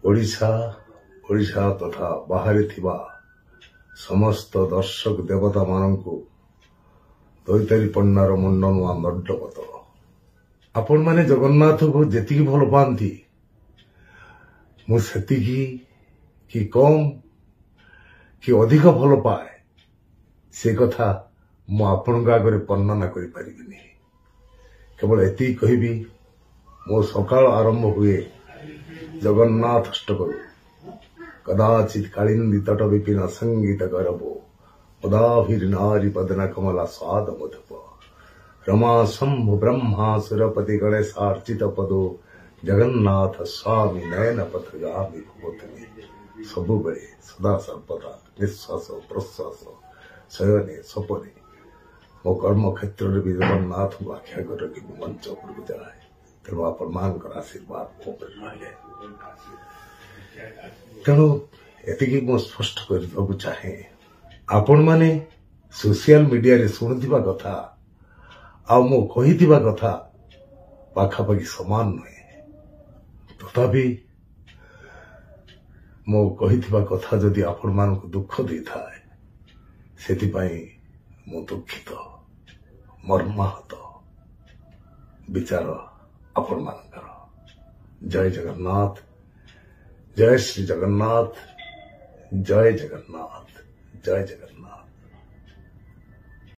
ओडिशा ओडिशा तथा बाहर थिबा समस्त दर्शक देवता मानंकु दैतारी पन्नार मुंडन वा दंडवत आपण माने जगन्नाथ को जेति भल पाती मुति कि कम कि अधिक भल पाए से कथा मु आपण आगे वर्णना करि परिबिनी। केवल एति कहबी मो सकाळ आरंभ हुए जगन्नाथ अष्टकरू कदाचित कालिंदी तट विपिन संगीत गरबो पदाभिर नारी पदन कमला स्वाद मधुप रमा शंभु ब्रह्मा सुरपति गणेशार्चित पदो जगन्नाथ स्वामी नयन पथगामी भूतनी सबु बेले सदा सर्वदा निश्वास प्रश्वास शयने सपने मो कर्म क्षेत्र में भी जगन्नाथ को आख्या कर मंच उपरକୁ ଯାଏ ତେଣୁ ଆପଣମାନଙ୍କର ଆଶୀର୍ବାଦ ମୋ ଉପରେ ରହେ। ତେଣୁ ଏତିକି ମୁଁ ସ୍ପଷ୍ଟ କରିବାକୁ ଚାହେଁ ଆପଣମାନେ सोशल मीडिया रे शुणुवा कथा आउ मो कहिथिबा कथा पाखापाखि समान नुहे तथापि मो कहिथिबा कथा जदि आपण मानक दुख दे थाए सेति पई मो दुखित मर्माहत विचार आपण मानकर। जय जगन्नाथ, जय श्री जगन्नाथ, जय जगन्नाथ, जय जगन्नाथ।